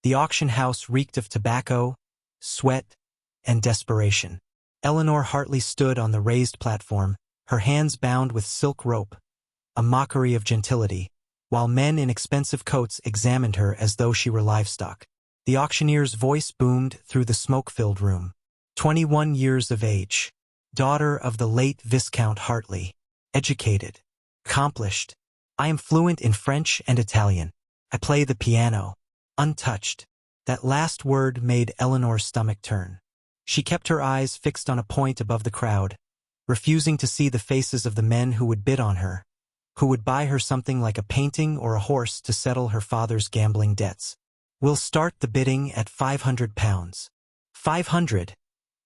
The auction house reeked of tobacco, sweat, and desperation. Eleanor Hartley stood on the raised platform, her hands bound with silk rope, a mockery of gentility, while men in expensive coats examined her as though she were livestock. The auctioneer's voice boomed through the smoke-filled room. 21 years of age, daughter of the late Viscount Hartley, educated, accomplished. I am fluent in French and Italian. I play the piano. Untouched. That last word made Eleanor's stomach turn. She kept her eyes fixed on a point above the crowd, refusing to see the faces of the men who would bid on her, who would buy her something like a painting or a horse to settle her father's gambling debts. We'll start the bidding at £500. 500,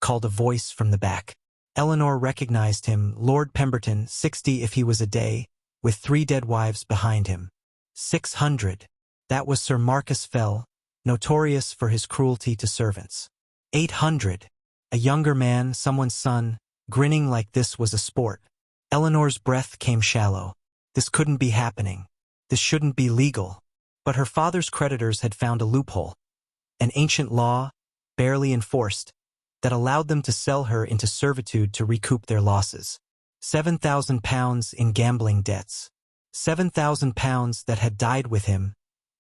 called a voice from the back. Eleanor recognized him, Lord Pemberton, 60 if he was a day, with 3 dead wives behind him. 600. That was Sir Marcus Fell, notorious for his cruelty to servants. 800. A younger man, someone's son, grinning like this was a sport. Eleanor's breath came shallow. This couldn't be happening. This shouldn't be legal. But her father's creditors had found a loophole, an ancient law, barely enforced, that allowed them to sell her into servitude to recoup their losses. £7,000 in gambling debts. £7,000 that had died with him,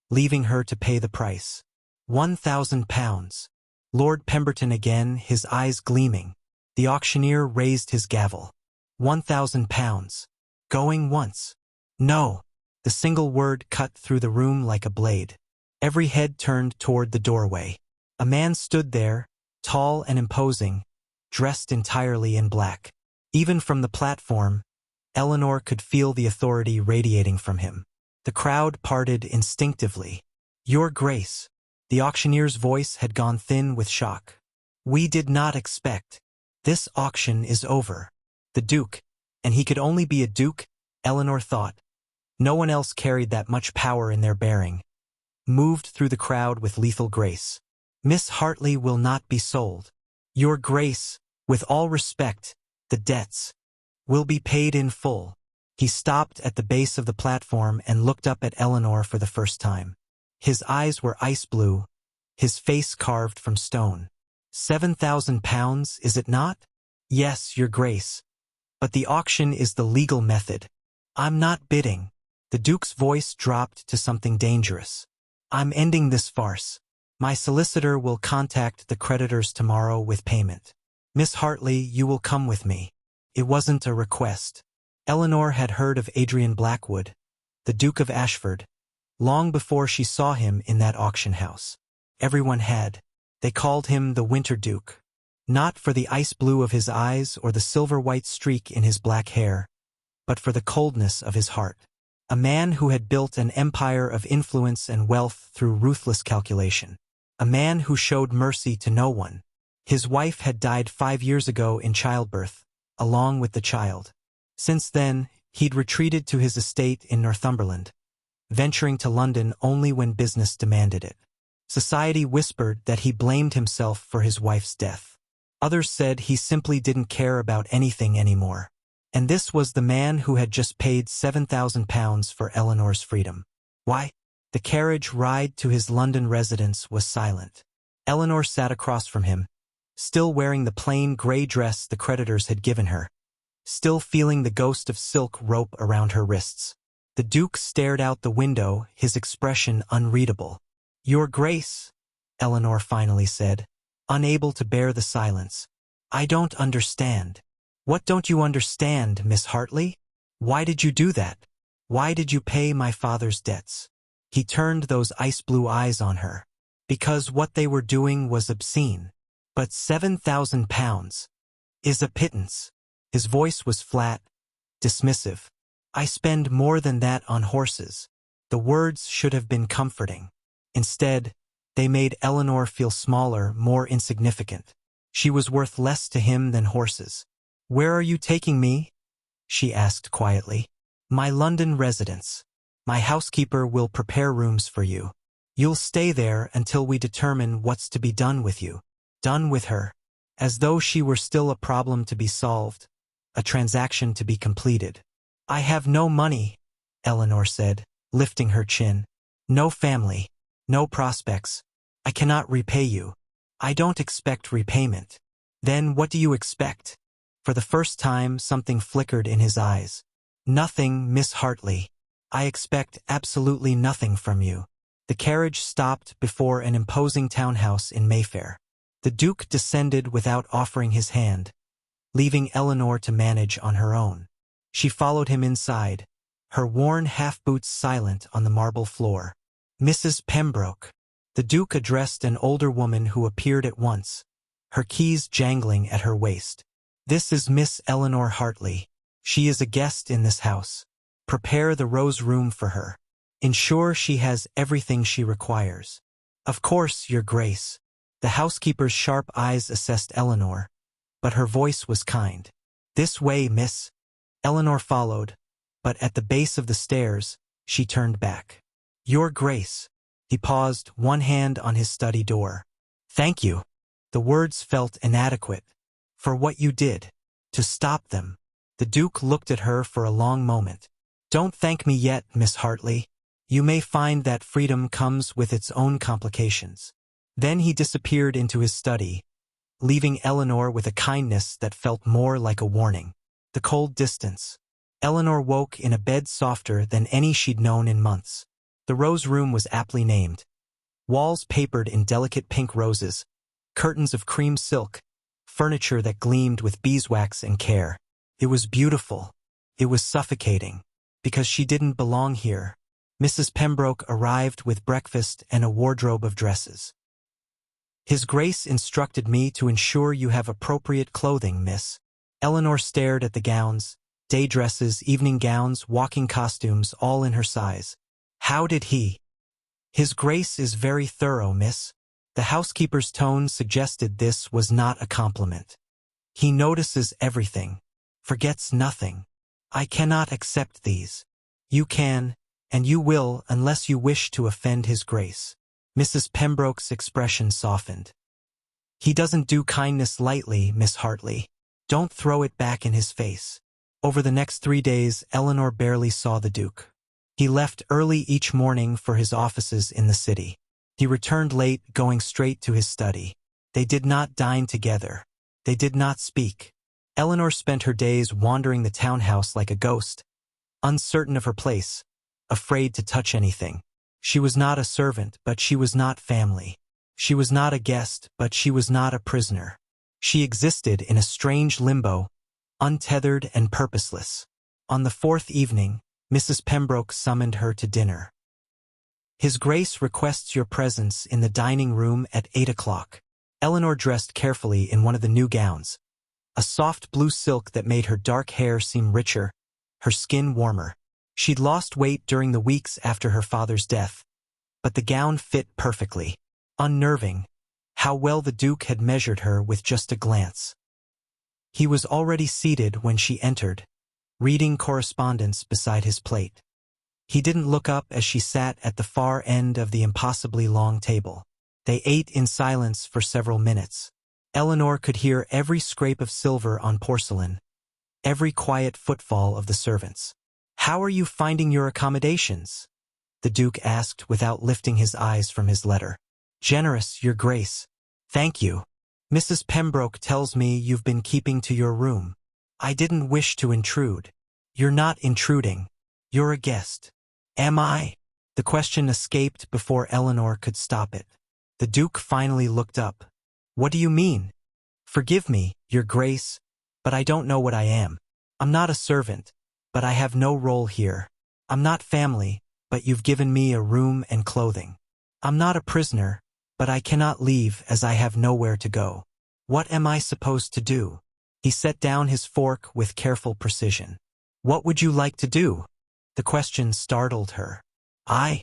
leaving her to pay the price. £1,000. Lord Pemberton again, his eyes gleaming. The auctioneer raised his gavel. £1,000. Going once. No. The single word cut through the room like a blade. Every head turned toward the doorway. A man stood there, tall and imposing, dressed entirely in black. Even from the platform, Eleanor could feel the authority radiating from him. The crowd parted instinctively. Your Grace. The auctioneer's voice had gone thin with shock. We did not expect. This auction is over. The Duke, and he could only be a Duke, Eleanor thought. No one else carried that much power in their bearing. Moved through the crowd with lethal grace. Miss Hartley will not be sold. Your Grace, with all respect, the debts will be paid in full. He stopped at the base of the platform and looked up at Eleanor for the first time. His eyes were ice blue, his face carved from stone. £7,000, is it not? Yes, Your Grace. But the auction is the legal method. I'm not bidding. The Duke's voice dropped to something dangerous. I'm ending this farce. My solicitor will contact the creditors tomorrow with payment. Miss Hartley, you will come with me. It wasn't a request. Eleanor had heard of Adrian Blackwood, the Duke of Ashford, long before she saw him in that auction house. Everyone had. They called him the Winter Duke. Not for the ice blue of his eyes or the silver-white streak in his black hair, but for the coldness of his heart. A man who had built an empire of influence and wealth through ruthless calculation. A man who showed mercy to no one. His wife had died 5 years ago in childbirth, along with the child. Since then, he'd retreated to his estate in Northumberland, venturing to London only when business demanded it. Society whispered that he blamed himself for his wife's death. Others said he simply didn't care about anything anymore. And this was the man who had just paid £7,000 for Eleanor's freedom. Why? The carriage ride to his London residence was silent. Eleanor sat across from him, still wearing the plain grey dress the creditors had given her, still feeling the ghost of silk rope around her wrists. The Duke stared out the window, his expression unreadable. Your Grace, Eleanor finally said, unable to bear the silence. I don't understand. What don't you understand, Miss Hartley? Why did you do that? Why did you pay my father's debts? He turned those ice-blue eyes on her. Because what they were doing was obscene. But £7,000 is a pittance. His voice was flat, dismissive. I spend more than that on horses. The words should have been comforting. Instead, they made Eleanor feel smaller, more insignificant. She was worth less to him than horses. Where are you taking me? She asked quietly. My London residence. My housekeeper will prepare rooms for you. You'll stay there until we determine what's to be done with you. Done with her. As though she were still a problem to be solved, a transaction to be completed. I have no money, Eleanor said, lifting her chin. No family. No prospects. I cannot repay you. I don't expect repayment. Then what do you expect? For the first time, something flickered in his eyes. Nothing, Miss Hartley. I expect absolutely nothing from you. The carriage stopped before an imposing townhouse in Mayfair. The Duke descended without offering his hand, leaving Eleanor to manage on her own. She followed him inside, her worn half-boots silent on the marble floor. Mrs. Pembroke. The Duke addressed an older woman who appeared at once, her keys jangling at her waist. This is Miss Eleanor Hartley. She is a guest in this house. Prepare the rose room for her. Ensure she has everything she requires. Of course, Your Grace. The housekeeper's sharp eyes assessed Eleanor, but her voice was kind. This way, miss. Eleanor followed, but at the base of the stairs, she turned back. Your Grace. He paused, one hand on his study door. Thank you. The words felt inadequate. For what you did. To stop them. The Duke looked at her for a long moment. Don't thank me yet, Miss Hartley. You may find that freedom comes with its own complications. Then he disappeared into his study, leaving Eleanor with a kindness that felt more like a warning. The cold distance. Eleanor woke in a bed softer than any she'd known in months. The rose room was aptly named. Walls papered in delicate pink roses, curtains of cream silk, furniture that gleamed with beeswax and care. It was beautiful. It was suffocating. Because she didn't belong here. Mrs. Pembroke arrived with breakfast and a wardrobe of dresses. His Grace instructed me to ensure you have appropriate clothing, miss. Eleanor stared at the gowns, day dresses, evening gowns, walking costumes, all in her size. How did he? His Grace is very thorough, miss. The housekeeper's tone suggested this was not a compliment. He notices everything, forgets nothing. I cannot accept these. You can, and you will unless you wish to offend His Grace. Mrs. Pembroke's expression softened. He doesn't do kindness lightly, Miss Hartley. Don't throw it back in his face. Over the next 3 days, Eleanor barely saw the Duke. He left early each morning for his offices in the city. He returned late, going straight to his study. They did not dine together. They did not speak. Eleanor spent her days wandering the townhouse like a ghost, uncertain of her place, afraid to touch anything. She was not a servant, but she was not family. She was not a guest, but she was not a prisoner. She existed in a strange limbo, untethered and purposeless. On the 4th evening, Mrs. Pembroke summoned her to dinner. His Grace requests your presence in the dining room at 8 o'clock. Eleanor dressed carefully in one of the new gowns, a soft blue silk that made her dark hair seem richer, her skin warmer. She'd lost weight during the weeks after her father's death, but the gown fit perfectly. Unnerving, how well the Duke had measured her with just a glance. He was already seated when she entered, reading correspondence beside his plate. He didn't look up as she sat at the far end of the impossibly long table. They ate in silence for several minutes. Eleanor could hear every scrape of silver on porcelain, every quiet footfall of the servants. How are you finding your accommodations? The Duke asked without lifting his eyes from his letter. Generous, Your Grace. Thank you. Mrs. Pembroke tells me you've been keeping to your room. I didn't wish to intrude. You're not intruding. You're a guest. Am I? The question escaped before Eleanor could stop it. The Duke finally looked up. What do you mean? Forgive me, Your Grace, but I don't know what I am. I'm not a servant, but I have no role here. I'm not family, but you've given me a room and clothing. I'm not a prisoner, but I cannot leave as I have nowhere to go. What am I supposed to do? He set down his fork with careful precision. What would you like to do? The question startled her. I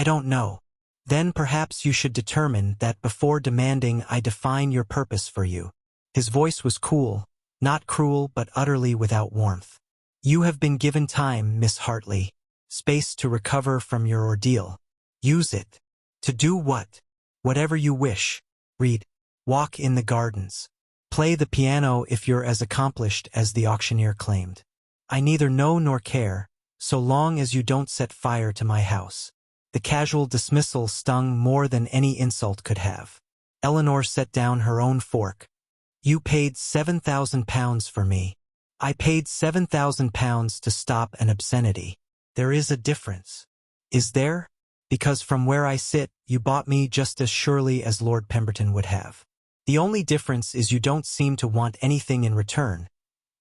don't know. Then perhaps you should determine that before demanding I define your purpose for you. His voice was cool, not cruel but utterly without warmth. You have been given time, Miss Hartley, space to recover from your ordeal. Use it. To do what? Whatever you wish. Read. Walk in the gardens. Play the piano if you're as accomplished as the auctioneer claimed. I neither know nor care, so long as you don't set fire to my house. The casual dismissal stung more than any insult could have. Eleanor set down her own fork. You paid £7,000 for me. I paid £7,000 to stop an obscenity. There is a difference. Is there? Because from where I sit, you bought me just as surely as Lord Pemberton would have. The only difference is you don't seem to want anything in return,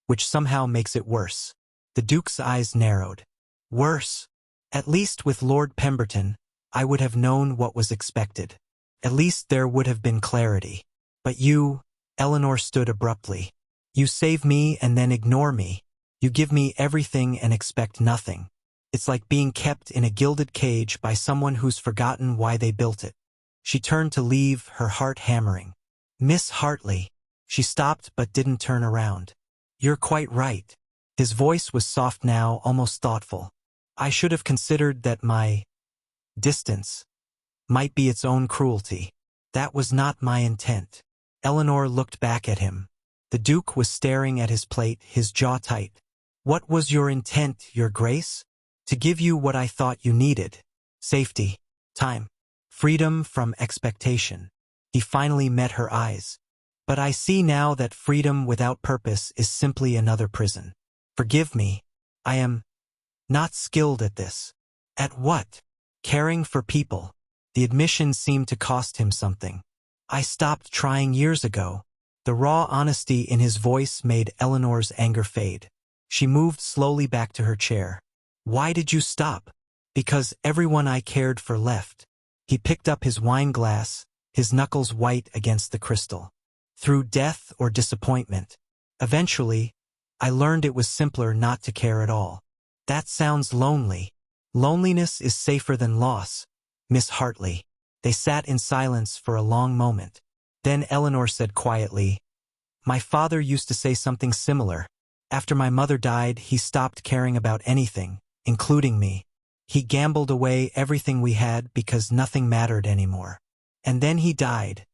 which somehow makes it worse. The Duke's eyes narrowed. Worse. At least with Lord Pemberton, I would have known what was expected. At least there would have been clarity. But you, Eleanor stood abruptly. You save me and then ignore me. You give me everything and expect nothing. It's like being kept in a gilded cage by someone who's forgotten why they built it. She turned to leave, her heart hammering. Miss Hartley. She stopped but didn't turn around. You're quite right. His voice was soft now, almost thoughtful. I should have considered that my distance might be its own cruelty. That was not my intent. Eleanor looked back at him. The Duke was staring at his plate, his jaw tight. What was your intent, Your Grace? To give you what I thought you needed. Safety, time, freedom from expectation. He finally met her eyes. But I see now that freedom without purpose is simply another prison. Forgive me. I am not skilled at this. At what? Caring for people. The admission seemed to cost him something. I stopped trying years ago. The raw honesty in his voice made Eleanor's anger fade. She moved slowly back to her chair. Why did you stop? Because everyone I cared for left. He picked up his wine glass, his knuckles white against the crystal. Through death or disappointment. Eventually, I learned it was simpler not to care at all. That sounds lonely. Loneliness is safer than loss, Miss Hartley. They sat in silence for a long moment. Then Eleanor said quietly, My father used to say something similar. After my mother died, he stopped caring about anything, including me. He gambled away everything we had because nothing mattered anymore. And then he died,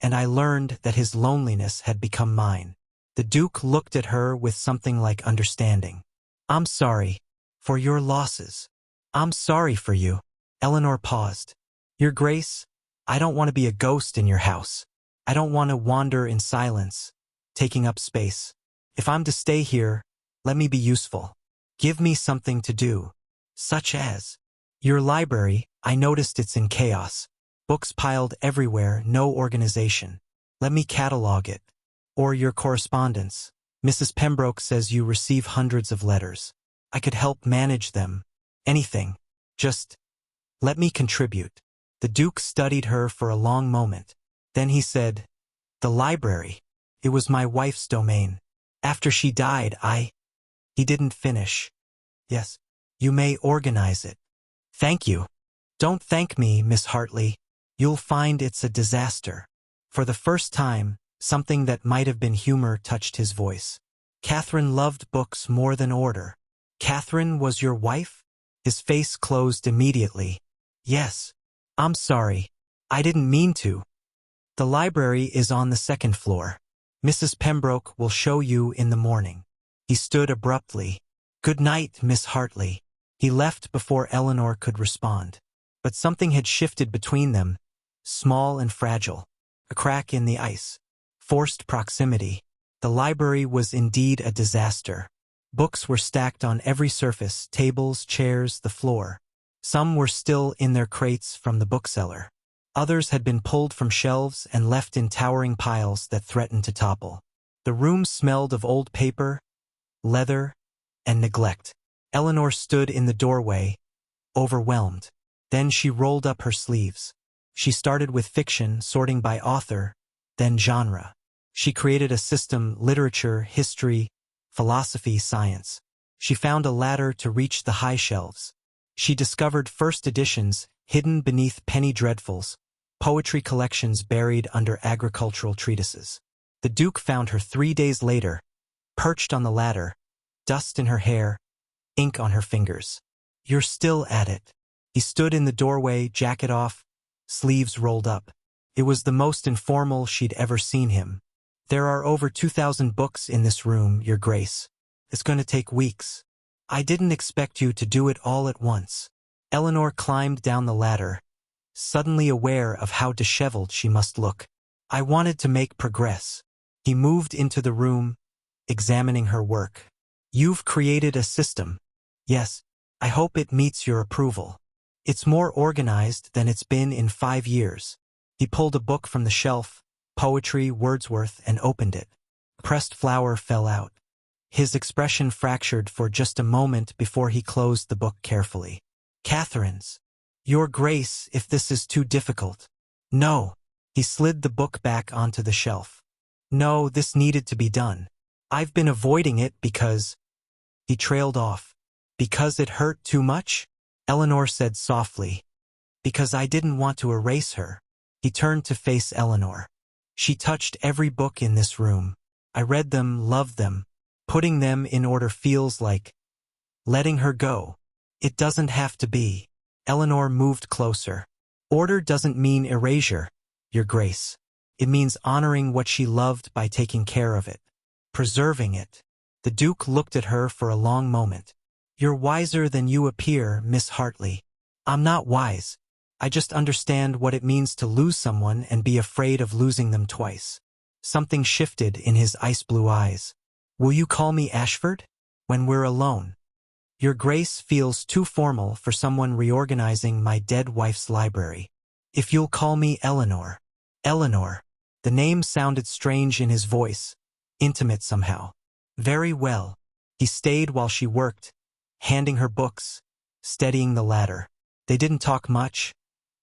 and I learned that his loneliness had become mine. The Duke looked at her with something like understanding. I'm sorry for your losses. I'm sorry for you. Eleanor paused. Your Grace, I don't want to be a ghost in your house. I don't want to wander in silence, taking up space. If I'm to stay here, let me be useful. Give me something to do. Such as your library. I noticed it's in chaos. Books piled everywhere, no organization. Let me catalog it. Or your correspondence. Mrs. Pembroke says you receive hundreds of letters. I could help manage them. Anything. Just let me contribute. The Duke studied her for a long moment. Then he said, The library. It was my wife's domain. After she died, He didn't finish. Yes. You may organize it. Thank you. Don't thank me, Miss Hartley. You'll find it's a disaster. For the first time, something that might have been humor touched his voice. Catherine loved books more than order. Catherine was your wife? His face closed immediately. Yes. I'm sorry. I didn't mean to. The library is on the second floor. Mrs. Pembroke will show you in the morning. He stood abruptly. Good night, Miss Hartley. He left before Eleanor could respond. But something had shifted between them, small and fragile. A crack in the ice. Forced proximity. The library was indeed a disaster. Books were stacked on every surface, tables, chairs, the floor. Some were still in their crates from the bookseller. Others had been pulled from shelves and left in towering piles that threatened to topple. The room smelled of old paper, leather, and neglect. Eleanor stood in the doorway, overwhelmed. Then she rolled up her sleeves. She started with fiction, sorting by author, then genre. She created a system: literature, history, philosophy, science. She found a ladder to reach the high shelves. She discovered first editions hidden beneath penny dreadfuls, poetry collections buried under agricultural treatises. The Duke found her 3 days later, perched on the ladder, dust in her hair, ink on her fingers. You're still at it. He stood in the doorway, jacket off, sleeves rolled up. It was the most informal she'd ever seen him. There are over 2,000 books in this room, Your Grace. It's going to take weeks. I didn't expect you to do it all at once. Eleanor climbed down the ladder, suddenly aware of how disheveled she must look. I wanted to make progress. He moved into the room, examining her work. You've created a system. Yes, I hope it meets your approval. It's more organized than it's been in 5 years. He pulled a book from the shelf, poetry, Wordsworth, and opened it. Pressed flower fell out. His expression fractured for just a moment before he closed the book carefully. Catherine's. Your Grace, if this is too difficult. No. He slid the book back onto the shelf. No, this needed to be done. I've been avoiding it because... He trailed off. Because it hurt too much? Eleanor said softly. Because I didn't want to erase her. He turned to face Eleanor. She touched every book in this room. I read them, loved them. Putting them in order feels like letting her go. It doesn't have to be. Eleanor moved closer. Order doesn't mean erasure, Your Grace. It means honoring what she loved by taking care of it, preserving it. The Duke looked at her for a long moment. You're wiser than you appear, Miss Hartley. I'm not wise. I just understand what it means to lose someone and be afraid of losing them twice. Something shifted in his ice-blue eyes. Will you call me Ashford? When we're alone. Your Grace feels too formal for someone reorganizing my dead wife's library. If you'll call me Eleanor. Eleanor. The name sounded strange in his voice, intimate somehow. Very well. He stayed while she worked, handing her books, steadying the ladder. They didn't talk much,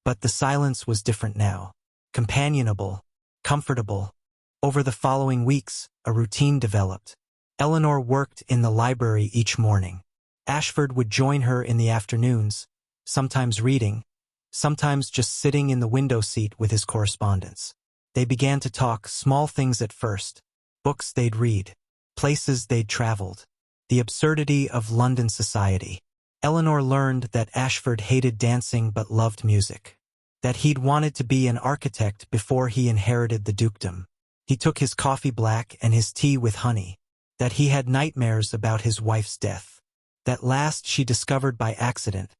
but the silence was different now. Companionable, comfortable. Over the following weeks, a routine developed. Eleanor worked in the library each morning. Ashford would join her in the afternoons, sometimes reading, sometimes just sitting in the window seat with his correspondence. They began to talk small things at first, books they'd read, places they'd traveled, the absurdity of London society. Eleanor learned that Ashford hated dancing but loved music, that he'd wanted to be an architect before he inherited the dukedom. He took his coffee black and his tea with honey, that he had nightmares about his wife's death. That last she discovered by accident,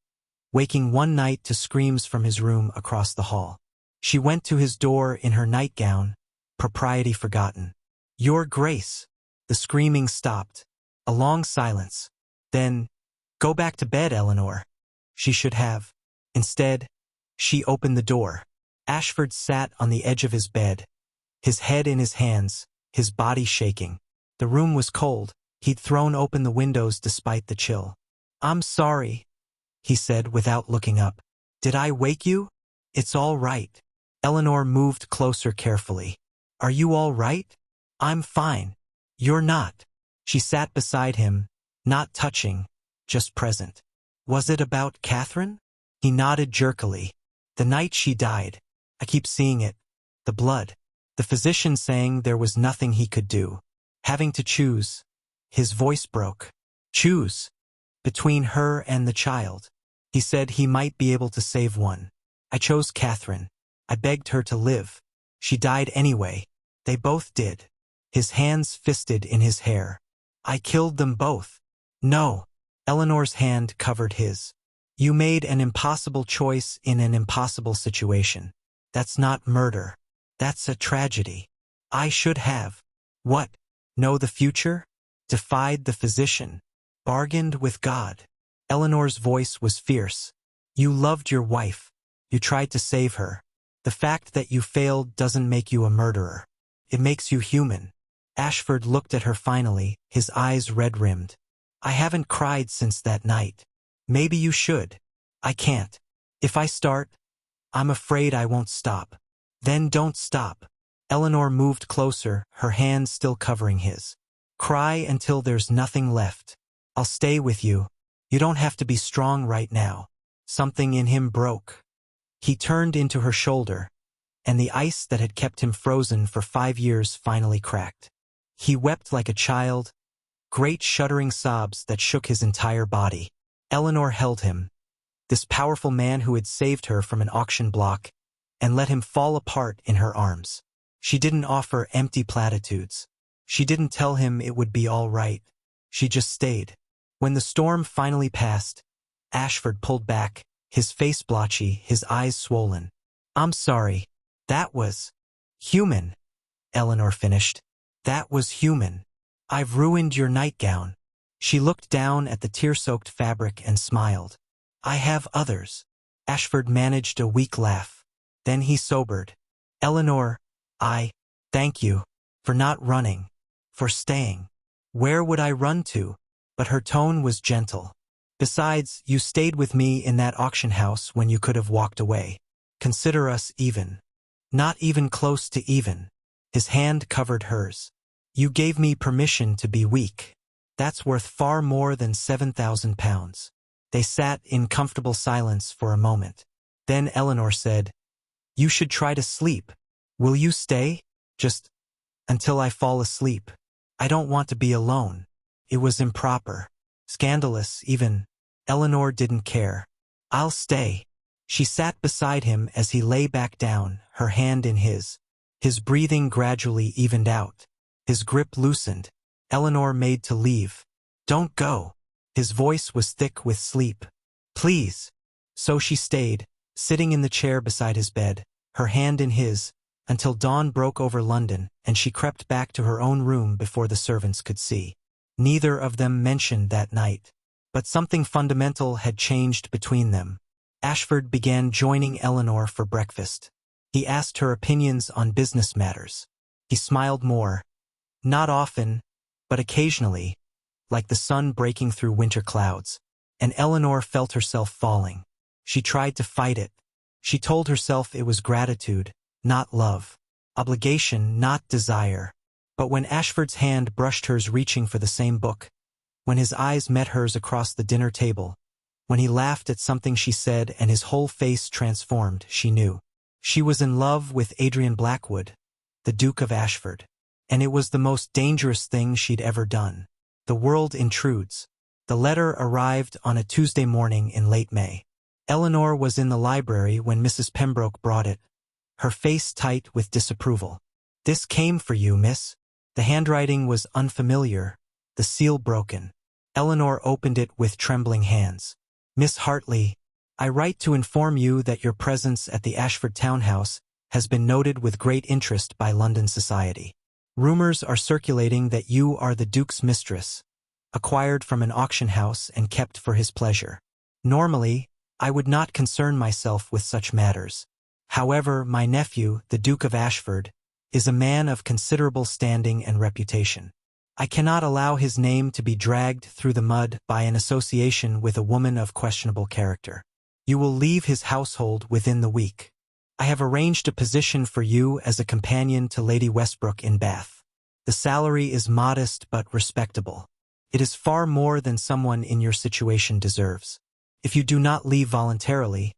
waking one night to screams from his room across the hall. She went to his door in her nightgown, propriety forgotten. Your Grace. The screaming stopped. A long silence. Then, go back to bed, Eleanor. She should have. Instead, she opened the door. Ashford sat on the edge of his bed, his head in his hands, his body shaking. The room was cold. He'd thrown open the windows despite the chill. I'm sorry, he said without looking up. Did I wake you? It's all right. Eleanor moved closer carefully. Are you all right? I'm fine. You're not. She sat beside him, not touching, just present. Was it about Catherine? He nodded jerkily. The night she died. I keep seeing it. The blood. The physician saying there was nothing he could do. Having to choose. His voice broke. Choose. Between her and the child. He said he might be able to save one. I chose Catherine. I begged her to live. She died anyway. They both did. His hands fisted in his hair. I killed them both. No. Eleanor's hand covered his. You made an impossible choice in an impossible situation. That's not murder. That's a tragedy. I should have. What? Know the future? Defied the physician. Bargained with God. Eleanor's voice was fierce. You loved your wife. You tried to save her. The fact that you failed doesn't make you a murderer. It makes you human. Ashford looked at her finally, his eyes red-rimmed. I haven't cried since that night. Maybe you should. I can't. If I start, I'm afraid I won't stop. Then don't stop. Eleanor moved closer, her hand still covering his. Cry until there's nothing left. I'll stay with you. You don't have to be strong right now. Something in him broke. He turned into her shoulder, and the ice that had kept him frozen for 5 years finally cracked. He wept like a child, great shuddering sobs that shook his entire body. Eleanor held him, this powerful man who had saved her from an auction block, and let him fall apart in her arms. She didn't offer empty platitudes. She didn't tell him it would be all right. She just stayed. When the storm finally passed, Ashford pulled back, his face blotchy, his eyes swollen. I'm sorry. That was human, Eleanor finished. That was human. I've ruined your nightgown. She looked down at the tear-soaked fabric and smiled. I have others. Ashford managed a weak laugh. Then he sobered. Eleanor, thank you. For not running. For staying. Where would I run to? But her tone was gentle. Besides, you stayed with me in that auction house when you could have walked away. Consider us even. Not even close to even. His hand covered hers. You gave me permission to be weak. That's worth far more than 7,000 pounds. They sat in comfortable silence for a moment. Then Eleanor said, You should try to sleep. Will you stay? Just until I fall asleep. I don't want to be alone. It was improper. Scandalous, even. Eleanor didn't care. I'll stay. She sat beside him as he lay back down, her hand in his. His breathing gradually evened out. His grip loosened. Eleanor made to leave. Don't go. His voice was thick with sleep. Please. So she stayed, sitting in the chair beside his bed, her hand in his, until dawn broke over London and she crept back to her own room before the servants could see. Neither of them mentioned that night. But something fundamental had changed between them. Ashford began joining Eleanor for breakfast. He asked her opinions on business matters. He smiled more. Not often, but occasionally, like the sun breaking through winter clouds. And Eleanor felt herself falling. She tried to fight it. She told herself it was gratitude, not love. Obligation, not desire. But when Ashford's hand brushed hers reaching for the same book, when his eyes met hers across the dinner table, when he laughed at something she said and his whole face transformed, she knew. She was in love with Adrian Blackwood, the Duke of Ashford. And it was the most dangerous thing she'd ever done. The world intrudes. The letter arrived on a Tuesday morning in late May. Eleanor was in the library when Mrs. Pembroke brought it, her face tight with disapproval. This came for you, miss. The handwriting was unfamiliar, the seal broken. Eleanor opened it with trembling hands. Miss Hartley, I write to inform you that your presence at the Ashford townhouse has been noted with great interest by London society. Rumors are circulating that you are the Duke's mistress, acquired from an auction house and kept for his pleasure. Normally, I would not concern myself with such matters. However, my nephew, the Duke of Ashford, is a man of considerable standing and reputation. I cannot allow his name to be dragged through the mud by an association with a woman of questionable character. You will leave his household within the week. I have arranged a position for you as a companion to Lady Westbrook in Bath. The salary is modest but respectable. It is far more than someone in your situation deserves. If you do not leave voluntarily,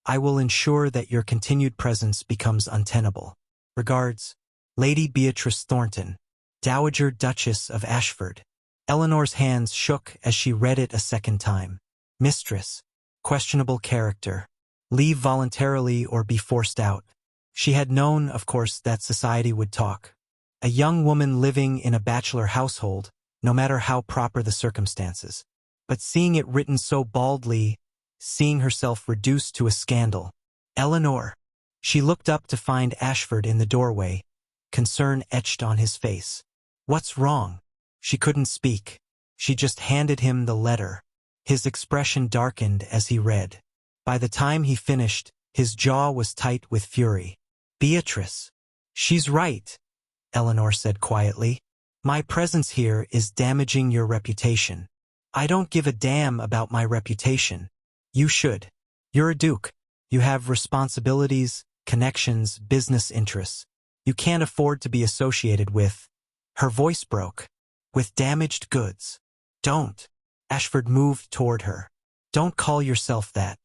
I will ensure that your continued presence becomes untenable. Regards, Lady Beatrice Thornton, Dowager Duchess of Ashford. Eleanor's hands shook as she read it a second time. Mistress. Questionable character. Leave voluntarily or be forced out. She had known, of course, that society would talk. A young woman living in a bachelor household, no matter how proper the circumstances. But seeing it written so baldly, seeing herself reduced to a scandal. Eleanor. She looked up to find Ashford in the doorway, concern etched on his face. What's wrong? She couldn't speak. She just handed him the letter. His expression darkened as he read. By the time he finished, his jaw was tight with fury. Beatrice. She's right, Eleanor said quietly. My presence here is damaging your reputation. I don't give a damn about my reputation. You should. You're a duke. You have responsibilities, connections, business interests. You can't afford to be associated with. Her voice broke. With damaged goods. Don't. Ashford moved toward her. Don't call yourself that.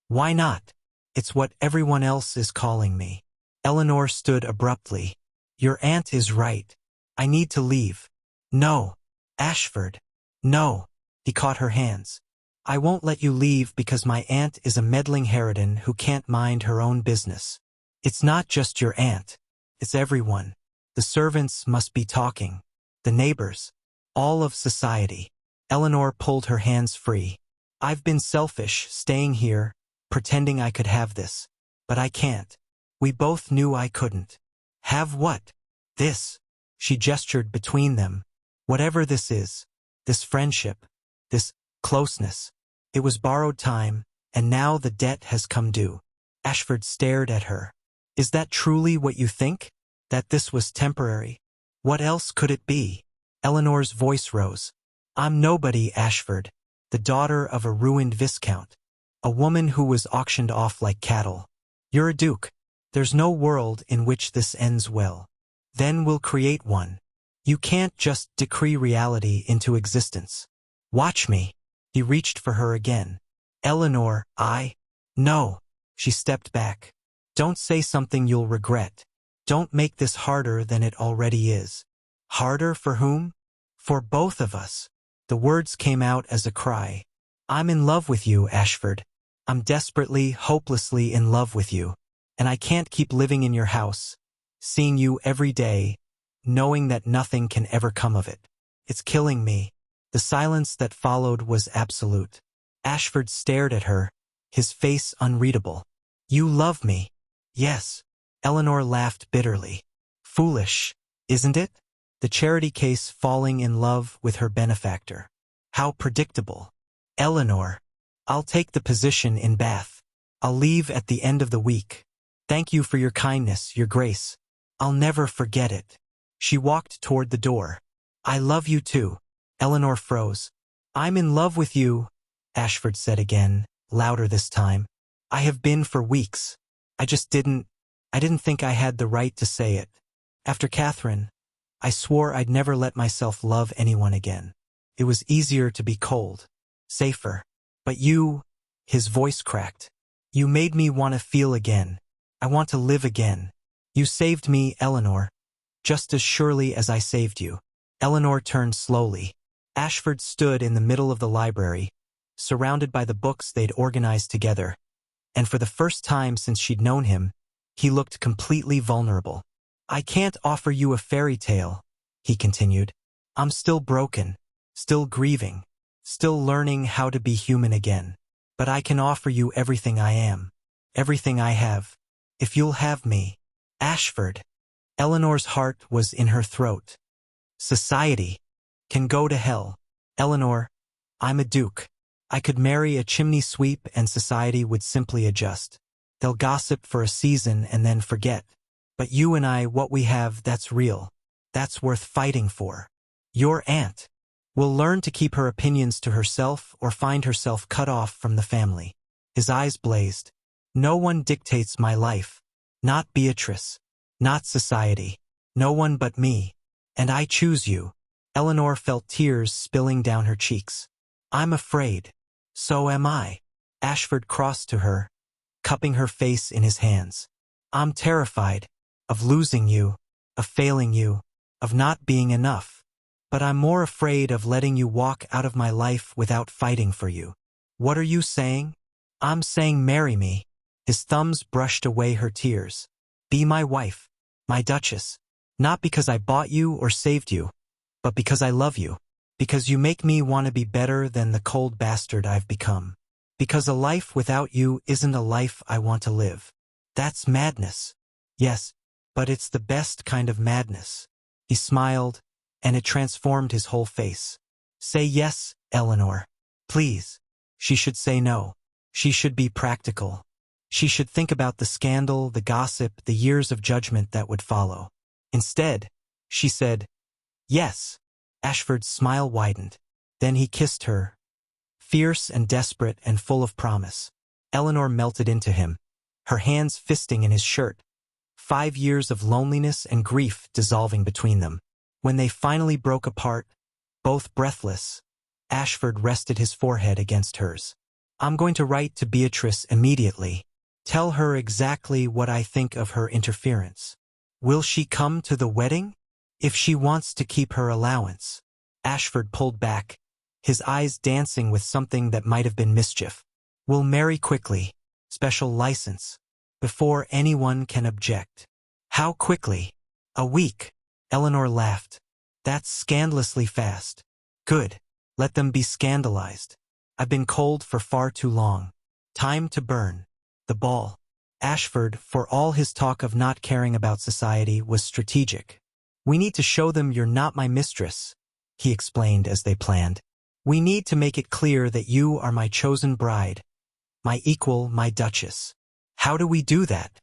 Why not? It's what everyone else is calling me. Eleanor stood abruptly. Your aunt is right. I need to leave. No. Ashford. No. He caught her hands. I won't let you leave because my aunt is a meddling harridan who can't mind her own business. It's not just your aunt. It's everyone. The servants must be talking. The neighbors. All of society. Eleanor pulled her hands free. I've been selfish, staying here, pretending I could have this. But I can't. We both knew I couldn't. Have what? This. She gestured between them. Whatever this is. This friendship. This closeness. It was borrowed time, and now the debt has come due. Ashford stared at her. Is that truly what you think? That this was temporary? What else could it be? Eleanor's voice rose. I'm nobody, Ashford. The daughter of a ruined viscount. A woman who was auctioned off like cattle. You're a duke. There's no world in which this ends well. Then we'll create one. You can't just decree reality into existence. Watch me. He reached for her again. Eleanor, No. She stepped back. Don't say something you'll regret. Don't make this harder than it already is. Harder for whom? For both of us. The words came out as a cry. I'm in love with you, Ashford. I'm desperately, hopelessly in love with you. And I can't keep living in your house, seeing you every day, knowing that nothing can ever come of it. It's killing me. The silence that followed was absolute. Ashford stared at her, his face unreadable. You love me. Yes. Eleanor laughed bitterly. Foolish, isn't it? The charity case falling in love with her benefactor. How predictable. Eleanor, I'll take the position in Bath. I'll leave at the end of the week. Thank you for your kindness, your grace. I'll never forget it. She walked toward the door. I love you too. Eleanor froze. I'm in love with you, Ashford said again, louder this time. I have been for weeks. I didn't think I had the right to say it. After Catherine, I swore I'd never let myself love anyone again. It was easier to be cold, safer. But you, his voice cracked. You made me want to feel again. I want to live again. You saved me, Eleanor, just as surely as I saved you. Eleanor turned slowly. Ashford stood in the middle of the library, surrounded by the books they'd organized together. And for the first time since she'd known him, he looked completely vulnerable. I can't offer you a fairy tale, he continued. I'm still broken, still grieving, still learning how to be human again. But I can offer you everything I am, everything I have, if you'll have me. Ashford. Eleanor's heart was in her throat. Society can go to hell. Eleanor, I'm a duke. I could marry a chimney sweep and society would simply adjust. They'll gossip for a season and then forget. But you and I, what we have, that's real. That's worth fighting for. Your aunt will learn to keep her opinions to herself or find herself cut off from the family. His eyes blazed. No one dictates my life. Not Beatrice. Not society. No one but me. And I choose you. Eleanor felt tears spilling down her cheeks. I'm afraid. So am I. Ashford crossed to her, cupping her face in his hands. I'm terrified of losing you, of failing you, of not being enough. But I'm more afraid of letting you walk out of my life without fighting for you. What are you saying? I'm saying marry me. His thumbs brushed away her tears. Be my wife, my duchess. Not because I bought you or saved you, but because I love you. Because you make me want to be better than the cold bastard I've become. Because a life without you isn't a life I want to live. That's madness. Yes, but it's the best kind of madness. He smiled, and it transformed his whole face. Say yes, Eleanor. Please. She should say no. She should be practical. She should think about the scandal, the gossip, the years of judgment that would follow. Instead, she said, yes. Ashford's smile widened. Then he kissed her, fierce and desperate and full of promise. Eleanor melted into him, her hands fisting in his shirt. 5 years of loneliness and grief dissolving between them. When they finally broke apart, both breathless, Ashford rested his forehead against hers. I'm going to write to Beatrice immediately. Tell her exactly what I think of her interference. Will she come to the wedding? If she wants to keep her allowance. Ashford pulled back, his eyes dancing with something that might have been mischief. We'll marry quickly. Special license. Before anyone can object. How quickly? A week. Eleanor laughed. That's scandalously fast. Good. Let them be scandalized. I've been cold for far too long. Time to burn. The ball. Ashford, for all his talk of not caring about society, was strategic. We need to show them you're not my mistress, he explained as they planned. We need to make it clear that you are my chosen bride, my equal, my duchess. How do we do that?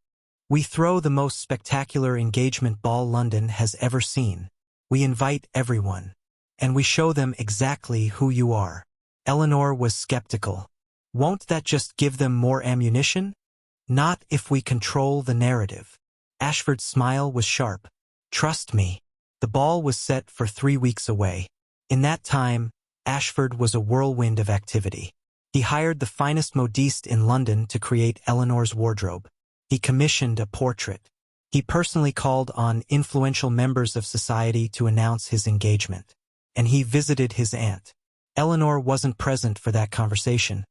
We throw the most spectacular engagement ball London has ever seen. We invite everyone. And we show them exactly who you are. Eleanor was skeptical. Won't that just give them more ammunition? Not if we control the narrative. Ashford's smile was sharp. Trust me. The ball was set for 3 weeks away. In that time, Ashford was a whirlwind of activity. He hired the finest modiste in London to create Eleanor's wardrobe. He commissioned a portrait. He personally called on influential members of society to announce his engagement. And he visited his aunt. Eleanor wasn't present for that conversation,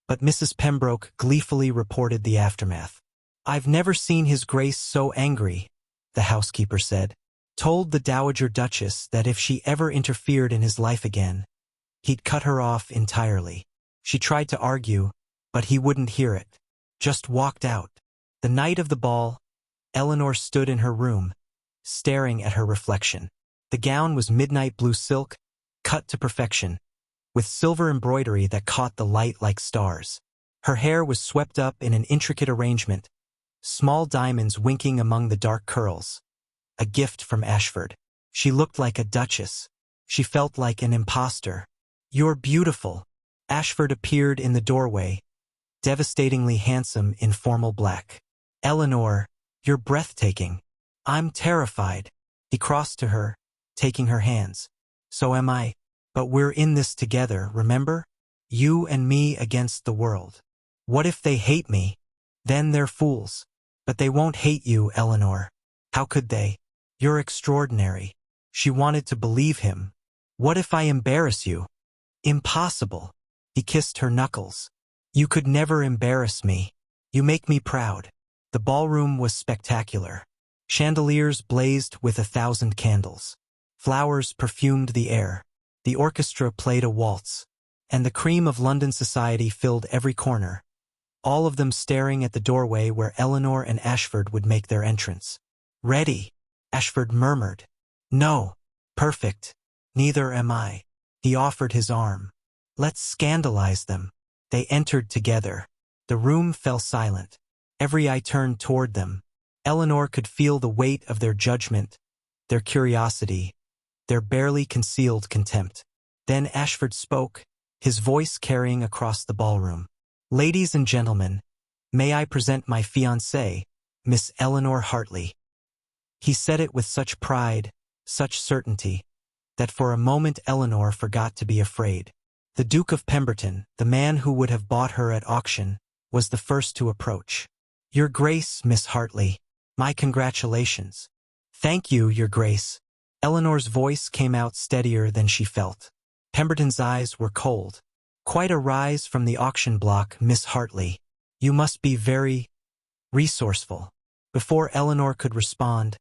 but Mrs. Pembroke gleefully reported the aftermath. I've never seen His Grace so angry, the housekeeper said. Told the Dowager Duchess that if she ever interfered in his life again, he'd cut her off entirely. She tried to argue, but he wouldn't hear it. Just walked out. The night of the ball, Eleanor stood in her room, staring at her reflection. The gown was midnight blue silk, cut to perfection, with silver embroidery that caught the light like stars. Her hair was swept up in an intricate arrangement, small diamonds winking among the dark curls. A gift from Ashford. She looked like a duchess. She felt like an imposter. You're beautiful. Ashford appeared in the doorway, devastatingly handsome in formal black. Eleanor, you're breathtaking. I'm terrified. He crossed to her, taking her hands. So am I. But we're in this together, remember? You and me against the world. What if they hate me? Then they're fools. But they won't hate you, Eleanor. How could they? You're extraordinary. She wanted to believe him. What if I embarrass you? Impossible. He kissed her knuckles. You could never embarrass me. You make me proud. The ballroom was spectacular. Chandeliers blazed with 1,000 candles. Flowers perfumed the air. The orchestra played a waltz. And the cream of London society filled every corner, all of them staring at the doorway where Eleanor and Ashford would make their entrance. Ready, Ashford murmured. No. Perfect. Neither am I. He offered his arm. Let's scandalize them. They entered together. The room fell silent. Every eye turned toward them. Eleanor could feel the weight of their judgment, their curiosity, their barely concealed contempt. Then Ashford spoke, his voice carrying across the ballroom. Ladies and gentlemen, may I present my fiancée, Miss Eleanor Hartley. He said it with such pride, such certainty, that for a moment Eleanor forgot to be afraid. The Duke of Pemberton, the man who would have bought her at auction, was the first to approach. Your Grace, Miss Hartley, my congratulations. Thank you, Your Grace. Eleanor's voice came out steadier than she felt. Pemberton's eyes were cold. Quite a rise from the auction block, Miss Hartley. You must be very resourceful. Before Eleanor could respond,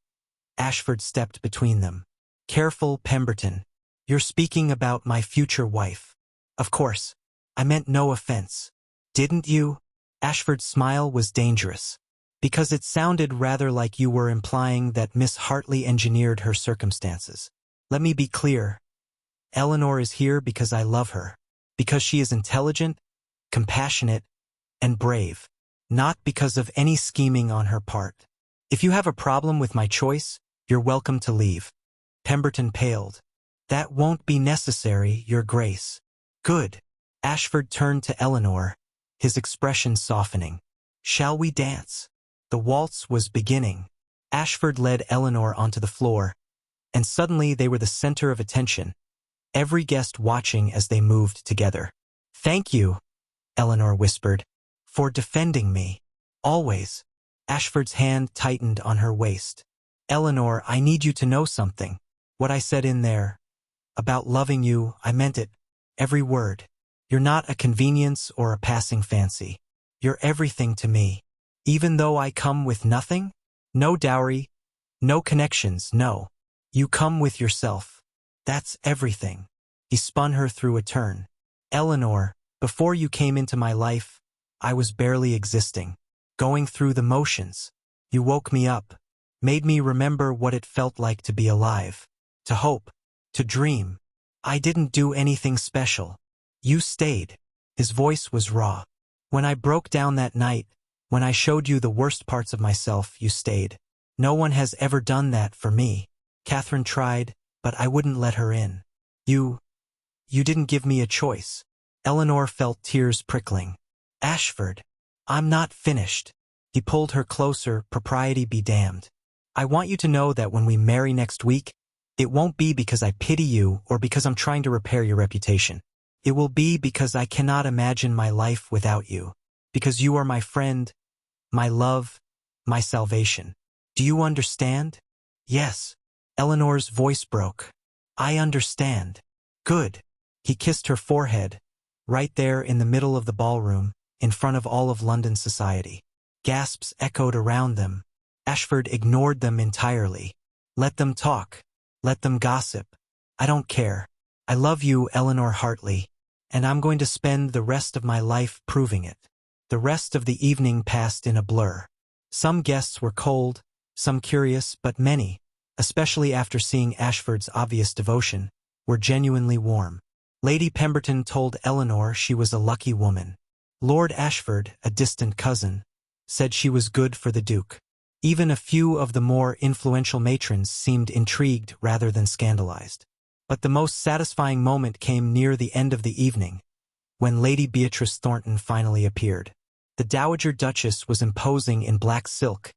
Ashford stepped between them. Careful, Pemberton. You're speaking about my future wife. Of course. I meant no offense. Didn't you? Ashford's smile was dangerous, because it sounded rather like you were implying that Miss Hartley engineered her circumstances. Let me be clear. Eleanor is here because I love her, because she is intelligent, compassionate, and brave, not because of any scheming on her part. If you have a problem with my choice, you're welcome to leave. Pemberton paled. That won't be necessary, Your Grace. Good. Ashford turned to Eleanor, his expression softening. Shall we dance? The waltz was beginning. Ashford led Eleanor onto the floor, and suddenly they were the center of attention, every guest watching as they moved together. Thank you, Eleanor whispered, for defending me. Always. Ashford's hand tightened on her waist. Eleanor, I need you to know something. What I said in there, about loving you, I meant it. Every word. You're not a convenience or a passing fancy. You're everything to me. Even though I come with nothing? No dowry, no connections, no. You come with yourself. That's everything. He spun her through a turn. Eleanor, before you came into my life, I was barely existing, going through the motions. You woke me up, made me remember what it felt like to be alive, to hope, to dream. I didn't do anything special. You stayed. His voice was raw. When I broke down that night, when I showed you the worst parts of myself, you stayed. No one has ever done that for me. Catherine tried, but I wouldn't let her in. You didn't give me a choice. Eleanor felt tears prickling. Ashford, I'm not finished. He pulled her closer, propriety be damned. I want you to know that when we marry next week, it won't be because I pity you or because I'm trying to repair your reputation. It will be because I cannot imagine my life without you. Because you are my friend, my love, my salvation. Do you understand? Yes. Eleanor's voice broke. I understand. Good. He kissed her forehead, right there in the middle of the ballroom, in front of all of London society. Gasps echoed around them. Ashford ignored them entirely. Let them talk. Let them gossip. I don't care. I love you, Eleanor Hartley, and I'm going to spend the rest of my life proving it. The rest of the evening passed in a blur. Some guests were cold, some curious, but many, especially after seeing Ashford's obvious devotion, were genuinely warm. Lady Pemberton told Eleanor she was a lucky woman. Lord Ashford, a distant cousin, said she was good for the Duke. Even a few of the more influential matrons seemed intrigued rather than scandalized. But the most satisfying moment came near the end of the evening, when Lady Beatrice Thornton finally appeared. The Dowager Duchess was imposing in black silk,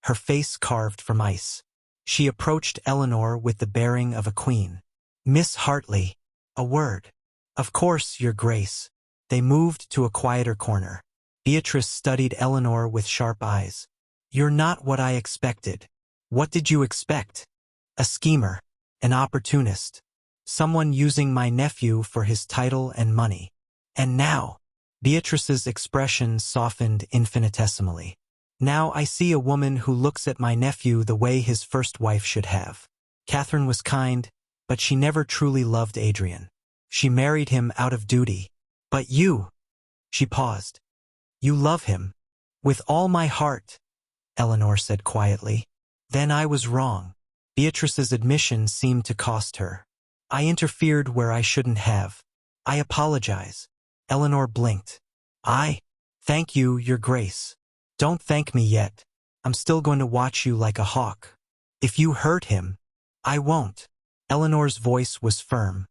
her face carved from ice. She approached Eleanor with the bearing of a queen. Miss Hartley, a word. Of course, Your Grace. They moved to a quieter corner. Beatrice studied Eleanor with sharp eyes. You're not what I expected. What did you expect? A schemer, an opportunist, someone using my nephew for his title and money. And now, Beatrice's expression softened infinitesimally. Now I see a woman who looks at my nephew the way his first wife should have. Catherine was kind, but she never truly loved Adrian. She married him out of duty. But you, she paused. You love him. With all my heart, Eleanor said quietly. Then I was wrong. Beatrice's admission seemed to cost her. I interfered where I shouldn't have. I apologize. Eleanor blinked. Thank you, Your Grace. Don't thank me yet. I'm still going to watch you like a hawk. If you hurt him, I won't. Eleanor's voice was firm.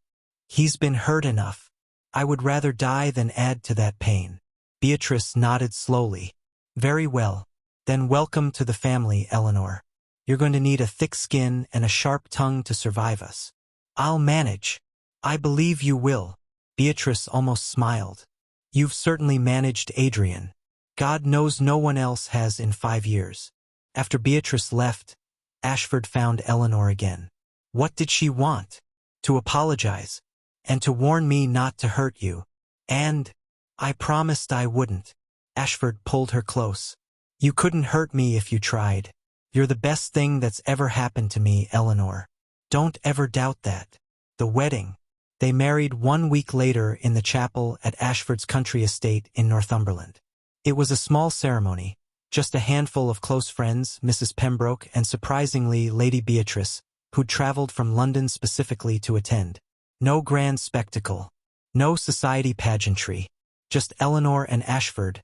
He's been hurt enough. I would rather die than add to that pain. Beatrice nodded slowly. Very well. Then welcome to the family, Eleanor. You're going to need a thick skin and a sharp tongue to survive us. I'll manage. I believe you will. Beatrice almost smiled. You've certainly managed Adrian. God knows no one else has in 5 years. After Beatrice left, Ashford found Eleanor again. What did she want? To apologize, and to warn me not to hurt you. And I promised I wouldn't. Ashford pulled her close. You couldn't hurt me if you tried. You're the best thing that's ever happened to me, Eleanor. Don't ever doubt that. The wedding. They married 1 week later in the chapel at Ashford's country estate in Northumberland. It was a small ceremony, just a handful of close friends, Mrs. Pembroke and surprisingly Lady Beatrice, who'd traveled from London specifically to attend. No grand spectacle. No society pageantry. Just Eleanor and Ashford,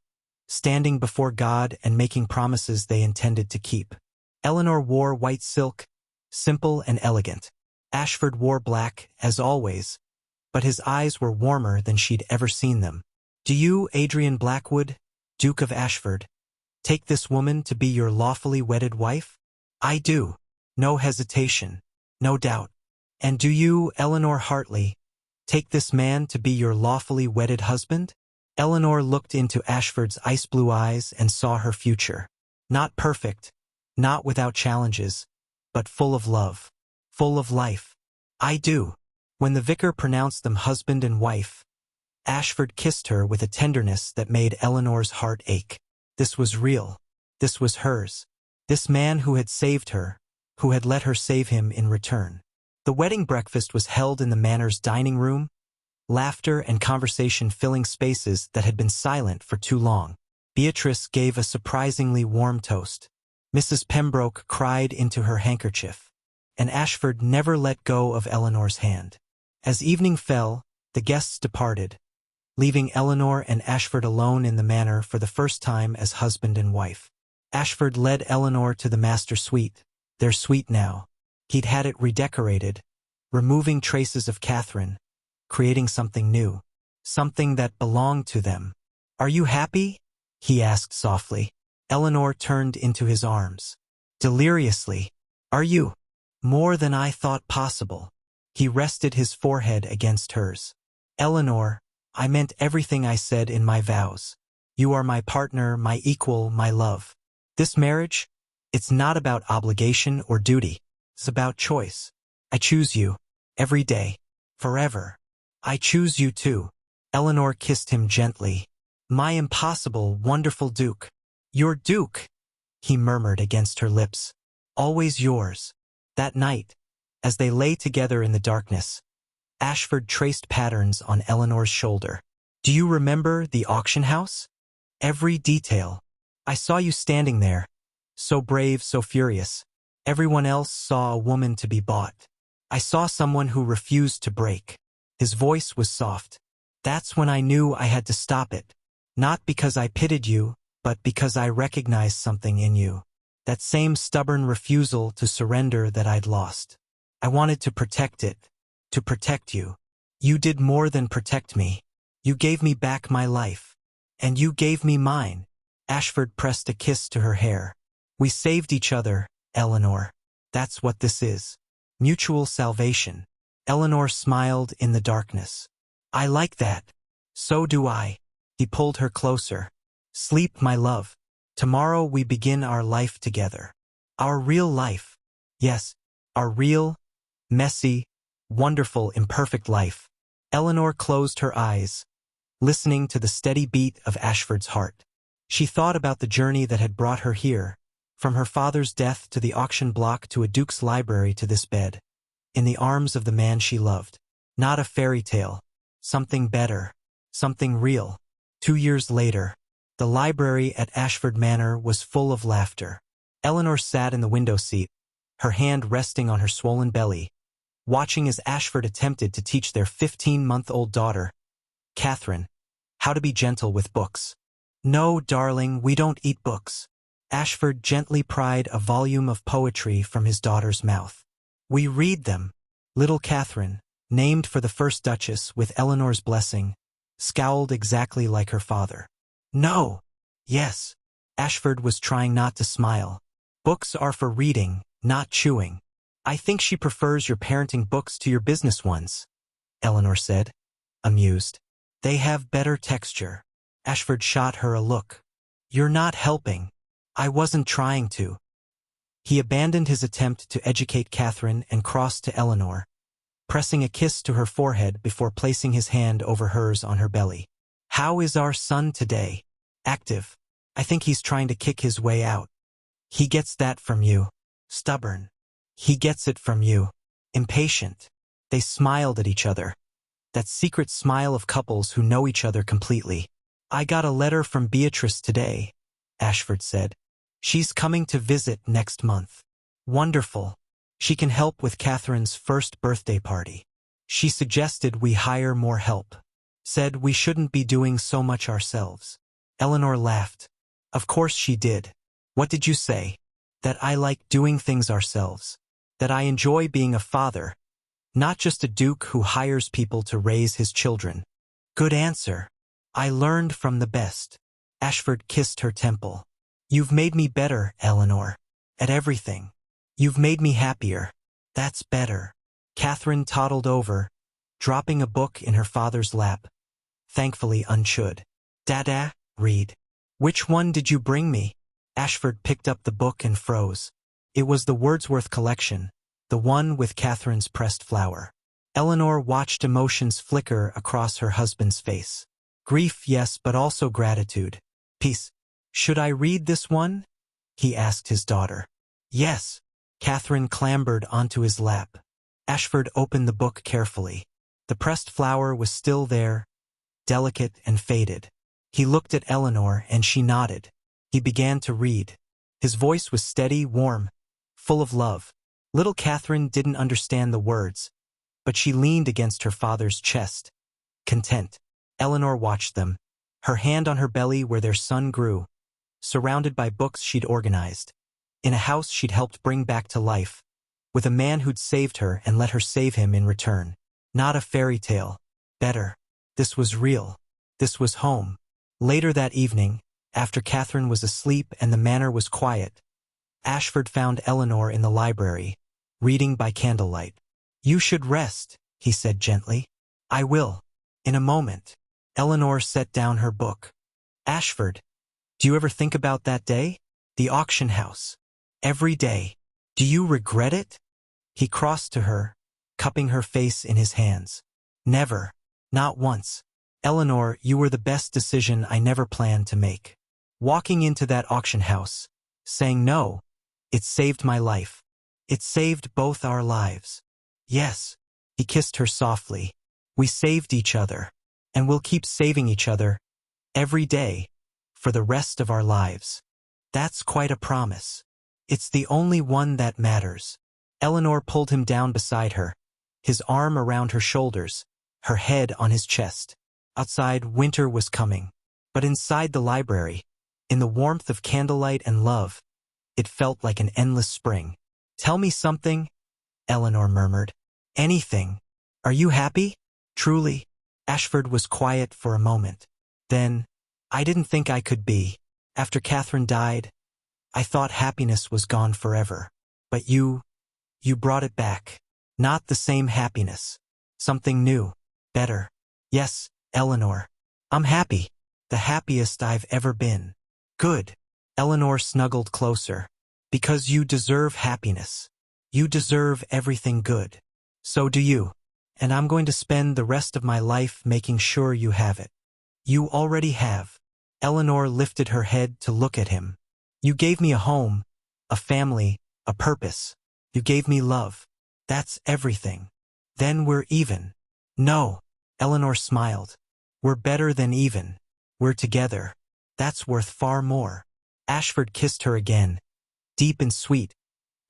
standing before God and making promises they intended to keep. Eleanor wore white silk, simple and elegant. Ashford wore black, as always, but his eyes were warmer than she'd ever seen them. Do you, Adrian Blackwood, Duke of Ashford, take this woman to be your lawfully wedded wife? I do. No hesitation, no doubt. And do you, Eleanor Hartley, take this man to be your lawfully wedded husband? Eleanor looked into Ashford's ice-blue eyes and saw her future. Not perfect, not without challenges, but full of love, full of life. I do. When the vicar pronounced them husband and wife, Ashford kissed her with a tenderness that made Eleanor's heart ache. This was real. This was hers. This man who had saved her, who had let her save him in return. The wedding breakfast was held in the manor's dining room, laughter and conversation filling spaces that had been silent for too long. Beatrice gave a surprisingly warm toast. Mrs. Pembroke cried into her handkerchief, and Ashford never let go of Eleanor's hand. As evening fell, the guests departed, leaving Eleanor and Ashford alone in the manor for the first time as husband and wife. Ashford led Eleanor to the master suite, their suite now. He'd had it redecorated, removing traces of Catherine, creating something new, something that belonged to them. "Are you happy?" he asked softly. Eleanor turned into his arms. Deliriously. "Are you?" "More than I thought possible." He rested his forehead against hers. "Eleanor, I meant everything I said in my vows. You are my partner, my equal, my love. This marriage, it's not about obligation or duty. It's about choice. I choose you. Every day. Forever. I choose you too." Eleanor kissed him gently. "My impossible, wonderful Duke." "Your Duke," he murmured against her lips. "Always yours." That night, as they lay together in the darkness, Ashford traced patterns on Eleanor's shoulder. "Do you remember the auction house? Every detail. I saw you standing there, so brave, so furious. Everyone else saw a woman to be bought. I saw someone who refused to break." His voice was soft. "That's when I knew I had to stop it. Not because I pitied you, but because I recognized something in you. That same stubborn refusal to surrender that I'd lost. I wanted to protect it. To protect you. You did more than protect me. You gave me back my life. And you gave me mine." Ashford pressed a kiss to her hair. "We saved each other, Eleanor. That's what this is. Mutual salvation." Eleanor smiled in the darkness. "I like that. So do I." He pulled her closer. "Sleep, my love. Tomorrow we begin our life together. Our real life. Yes, our real, messy, wonderful, imperfect life." Eleanor closed her eyes, listening to the steady beat of Ashford's heart. She thought about the journey that had brought her here, from her father's death to the auction block to a duke's library to this bed, in the arms of the man she loved. Not a fairy tale. Something better. Something real. 2 years later, the library at Ashford Manor was full of laughter. Eleanor sat in the window seat, her hand resting on her swollen belly, watching as Ashford attempted to teach their 15-month-old daughter, Catherine, how to be gentle with books. "No, darling, we don't eat books." Ashford gently pried a volume of poetry from his daughter's mouth. "We read them." Little Catherine, named for the first Duchess with Eleanor's blessing, scowled exactly like her father. "No." "Yes." Ashford was trying not to smile. "Books are for reading, not chewing." "I think she prefers your parenting books to your business ones," Eleanor said, amused. "They have better texture." Ashford shot her a look. "You're not helping." "I wasn't trying to." He abandoned his attempt to educate Catherine and crossed to Eleanor, pressing a kiss to her forehead before placing his hand over hers on her belly. "How is our son today?" "Active. I think he's trying to kick his way out." "He gets that from you." "Stubborn." "He gets it from you." "Impatient." They smiled at each other. That secret smile of couples who know each other completely. "I got a letter from Beatrice today," Ashford said. "She's coming to visit next month." "Wonderful. She can help with Catherine's first birthday party." "She suggested we hire more help. Said we shouldn't be doing so much ourselves." Eleanor laughed. "Of course she did. What did you say?" "That I like doing things ourselves. That I enjoy being a father, not just a duke who hires people to raise his children." "Good answer. I learned from the best." Ashford kissed her temple. "You've made me better, Eleanor. At everything. You've made me happier." "That's better." Catherine toddled over, dropping a book in her father's lap, thankfully unchewed. "Dada, read." "Which one did you bring me?" Ashford picked up the book and froze. It was the Wordsworth collection, the one with Catherine's pressed flower. Eleanor watched emotions flicker across her husband's face. Grief, yes, but also gratitude. Peace. "Should I read this one?" he asked his daughter. "Yes." Catherine clambered onto his lap. Ashford opened the book carefully. The pressed flower was still there, delicate and faded. He looked at Eleanor and she nodded. He began to read. His voice was steady, warm, full of love. Little Catherine didn't understand the words, but she leaned against her father's chest, content. Eleanor watched them, her hand on her belly where their son grew, surrounded by books she'd organized, in a house she'd helped bring back to life, with a man who'd saved her and let her save him in return. Not a fairy tale. Better. This was real. This was home. Later that evening, after Catherine was asleep and the manor was quiet, Ashford found Eleanor in the library, reading by candlelight. "You should rest," he said gently. "I will. In a moment." Eleanor set down her book. "Ashford, do you ever think about that day? The auction house. Every day. Do you regret it?" He crossed to her, cupping her face in his hands. "Never. Not once. Eleanor, you were the best decision I never planned to make. Walking into that auction house, saying no, it saved my life. It saved both our lives." "Yes." He kissed her softly. "We saved each other, and we'll keep saving each other, every day, for the rest of our lives. That's quite a promise. It's the only one that matters." Eleanor pulled him down beside her, his arm around her shoulders, her head on his chest. Outside, winter was coming. But inside the library, in the warmth of candlelight and love, it felt like an endless spring. "Tell me something," Eleanor murmured. "Anything. Are you happy? Truly?" Ashford was quiet for a moment. Then, "I didn't think I could be. After Catherine died, I thought happiness was gone forever. But you brought it back. Not the same happiness. Something new. Better. Yes, Eleanor. I'm happy. The happiest I've ever been." "Good." Eleanor snuggled closer. "Because you deserve happiness. You deserve everything good. So do you. And I'm going to spend the rest of my life making sure you have it. You already have." Eleanor lifted her head to look at him. "You gave me a home, a family, a purpose. You gave me love. That's everything. Then we're even." "No." Eleanor smiled. "We're better than even. We're together. That's worth far more." Ashford kissed her again, deep and sweet,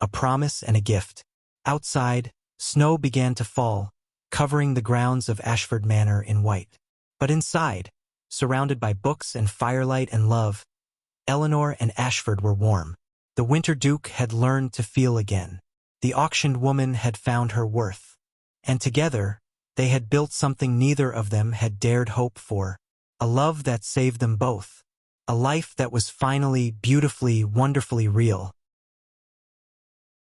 a promise and a gift. Outside, snow began to fall, covering the grounds of Ashford Manor in white. But inside, surrounded by books and firelight and love, Eleanor and Ashford were warm. The Winter Duke had learned to feel again. The auctioned woman had found her worth. And together, they had built something neither of them had dared hope for, a love that saved them both, a life that was finally, beautifully, wonderfully real.